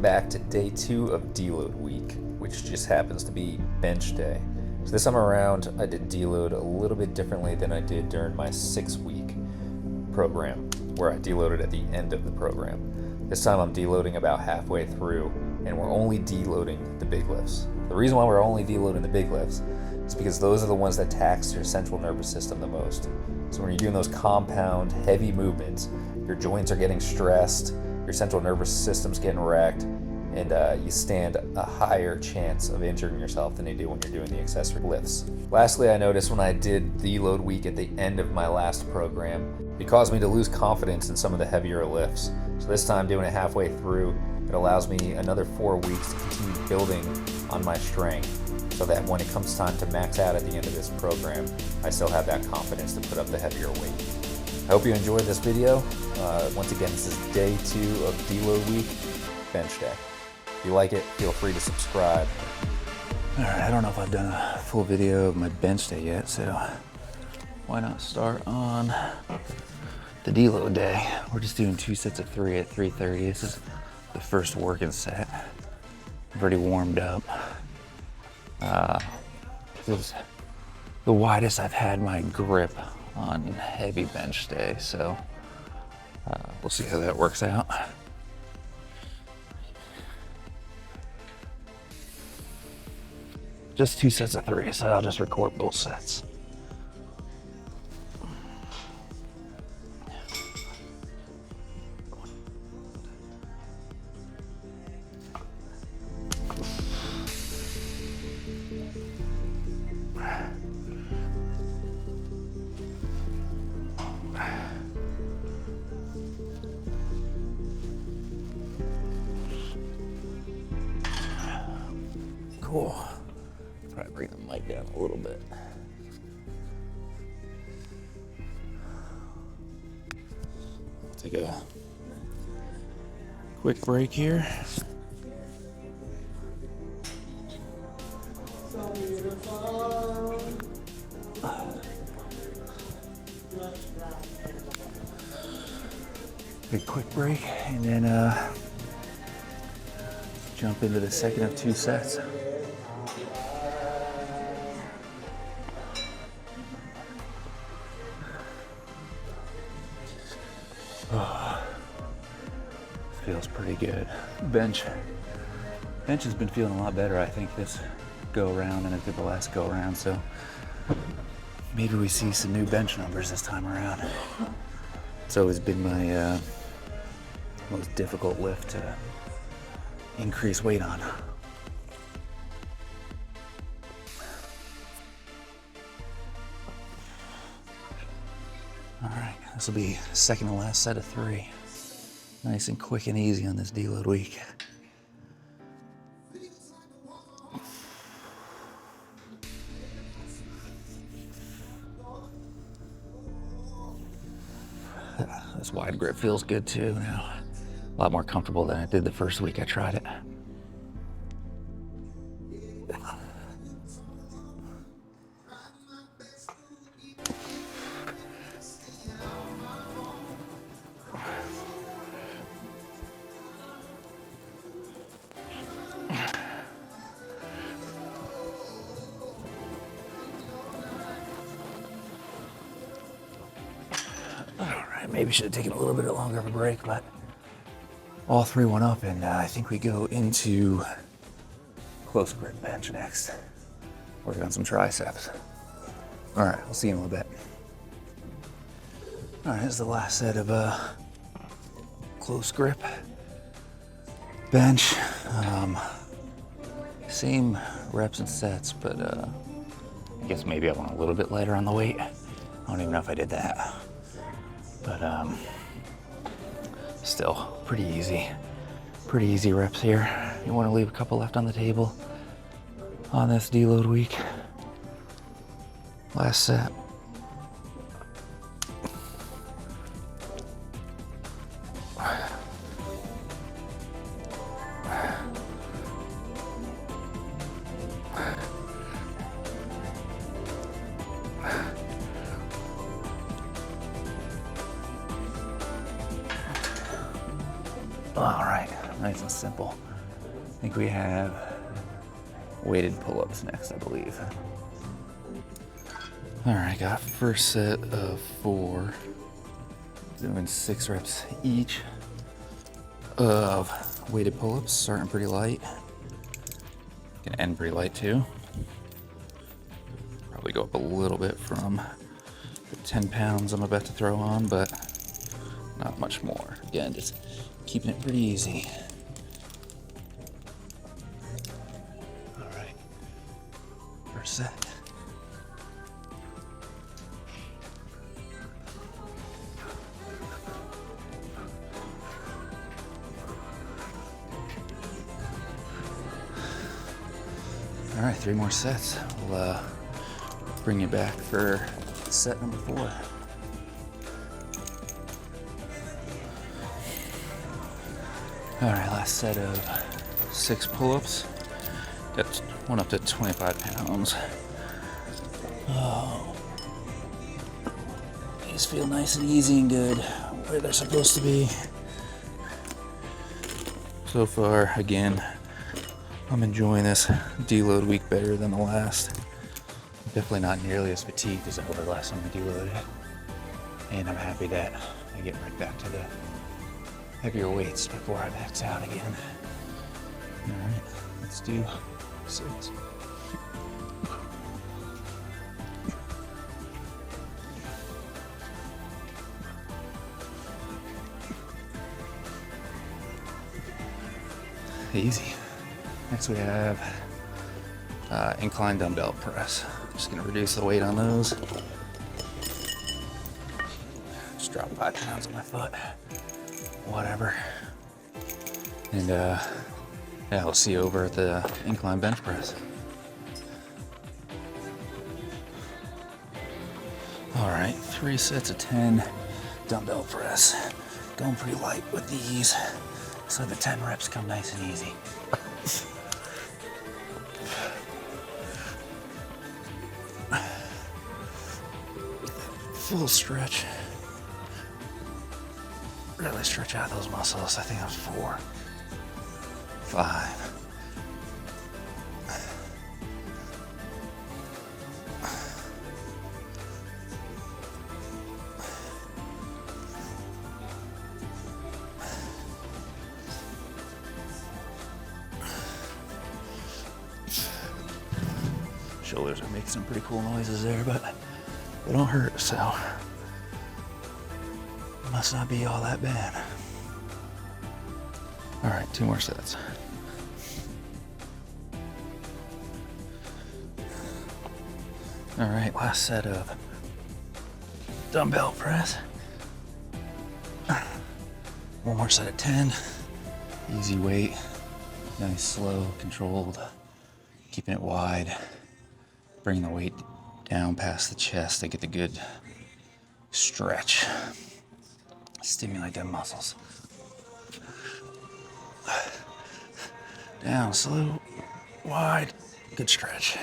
back to day 2 of Deload week, which just happens to be bench day. So this time around, I did deload a little bit differently than I did during my 6-week program, where I deloaded at the end of the program. This time I'm deloading about halfway through, and we're only deloading the big lifts. The reason why we're only deloading the big lifts is because those are the ones that tax your central nervous system the most. So when you're doing those compound, heavy movements, your joints are getting stressed, your central nervous system's getting wrecked, and you stand a higher chance of injuring yourself than you do when you're doing the accessory lifts. Lastly, I noticed when I did deload week at the end of my last program, it caused me to lose confidence in some of the heavier lifts. So this time, doing it halfway through, it allows me another 4 weeks to continue building on my strength, so that when it comes time to max out at the end of this program, I still have that confidence to put up the heavier weight. I hope you enjoyed this video. Once again, this is day 2 of Deload week, bench day. If you like it, feel free to subscribe. All right, I don't know if I've done a full video of my bench day yet, so why not start on the deload day? We're just doing 2 sets of 3 at 3:30. This is the first working set. I've already warmed up. This is the widest I've had my grip on heavy bench day, so we'll see how that works out. Just 2 sets of 3, so I'll just record both sets. Cool. Probably bring the mic down a little bit. Take a quick break here. Big quick break, and then jump into the second of 2 sets. Oh, feels pretty good. Bench has been feeling a lot better, I think, this go around than it did the last go around, so maybe we see some new bench numbers this time around. It's always been my most difficult lift to increase weight on. All right, this will be second to last set of 3. Nice and quick and easy on this deload week. This wide grip feels good too now. A lot more comfortable than it did the first week I tried it. Maybe should have taken a little bit longer of a break, but all 3 went up, and I think we go into close grip bench next. Work on some triceps. All right, we'll see you in a little bit. All right, this is the last set of close grip bench. Same reps and sets, but I guess maybe I went a little bit lighter on the weight. I don't even know if I did that. But still pretty easy reps here. You want to leave a couple left on the table on this deload week. Last set. All right, nice and simple. I think we have weighted pull-ups next, I believe. All right, got first set of 4. Doing 6 reps each of weighted pull-ups, starting pretty light. Gonna end pretty light too. Probably go up a little bit from the 10 pounds I'm about to throw on, but not much more. Again, just keeping it pretty easy. All right, first set. All right, 3 more sets. We'll bring you back for set number 4. All right, last set of 6 pull-ups. Got one up to 25 pounds. Oh, these feel nice and easy and good, where they're supposed to be. So far, again, I'm enjoying this deload week better than the last. Definitely not nearly as fatigued as I was last time I deloaded. And I'm happy that I get right back to the heavier weights before I max out again. All right, let's do 6. Easy. Next we have incline dumbbell press. Just gonna reduce the weight on those. Just drop 5 pounds on my foot. Whatever. And yeah, we'll see you over at the incline bench press. All right, 3 sets of 10 dumbbell press. Going pretty light with these, so the 10 reps come nice and easy. Full stretch. Really stretch out those muscles. I think that was 4, 5. Shoulders are making some pretty cool noises there, but they don't hurt, so it must not be all that bad. All right, 2 more sets. All right, last set of dumbbell press. 1 more set of 10. Easy weight, nice, slow, controlled, keeping it wide. Bring the weight down past the chest to get the good stretch. Stimulate them muscles. Down, slow, wide, good stretch.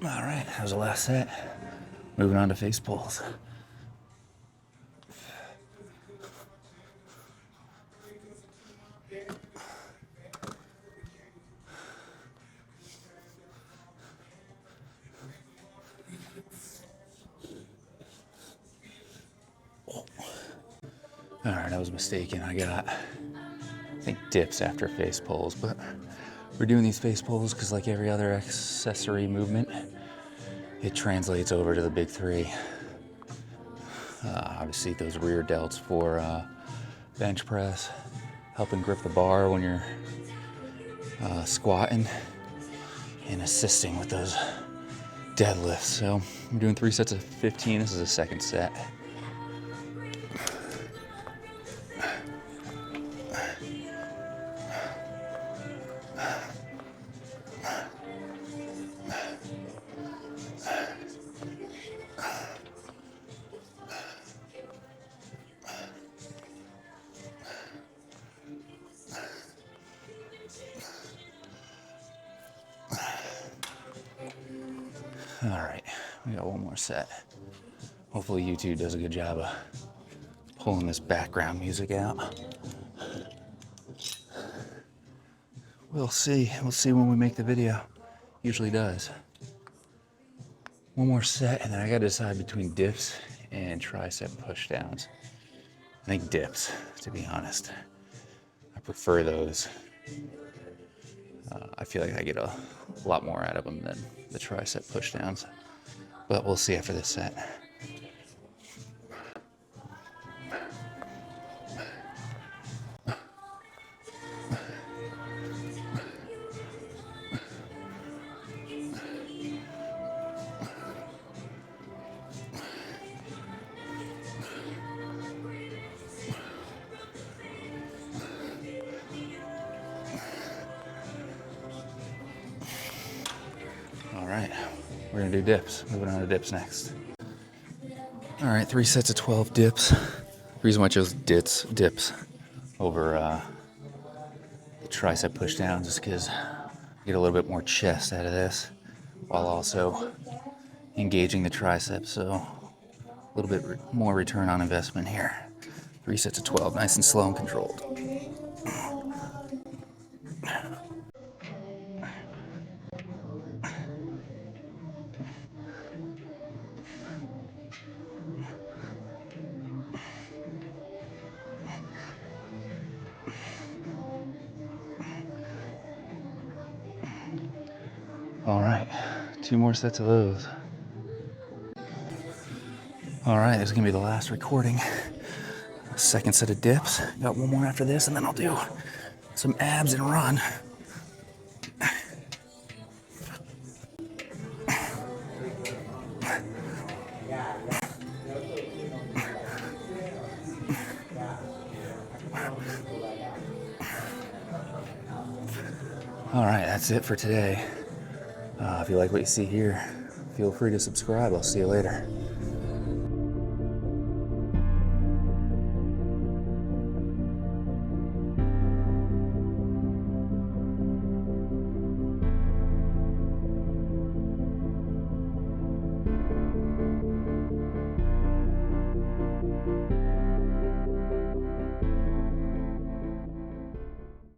All right, that was the last set. Moving on to face pulls. All right, I was mistaken. I got, I think, dips after face pulls, but we're doing these face pulls because, like every other accessory movement, it translates over to the big 3. Obviously, those rear delts for bench press, helping grip the bar when you're squatting, and assisting with those deadlifts. So I'm doing 3 sets of 15. This is the second set. All right, we got one more set. Hopefully YouTube does a good job of pulling this background music out. We'll see. We'll see when we make the video. Usually does. One more set, and then I gotta decide between dips and tricep pushdowns. I think dips, to be honest. I prefer those. I feel like I get a lot more out of them than the tricep pushdowns. But we'll see after this set. All right, we're gonna do dips. Moving on to dips next. All right, 3 sets of 12 dips. The reason why I chose dips over the tricep pushdowns is because I get a little bit more chest out of this while also engaging the triceps, so a little bit more return on investment here. 3 sets of 12, nice and slow and controlled. All right, 2 more sets of those. All right, this is gonna be the last recording. Second set of dips. Got one more after this, and then I'll do some abs and run. All right, that's it for today. If you like what you see here, feel free to subscribe. I'll see you later.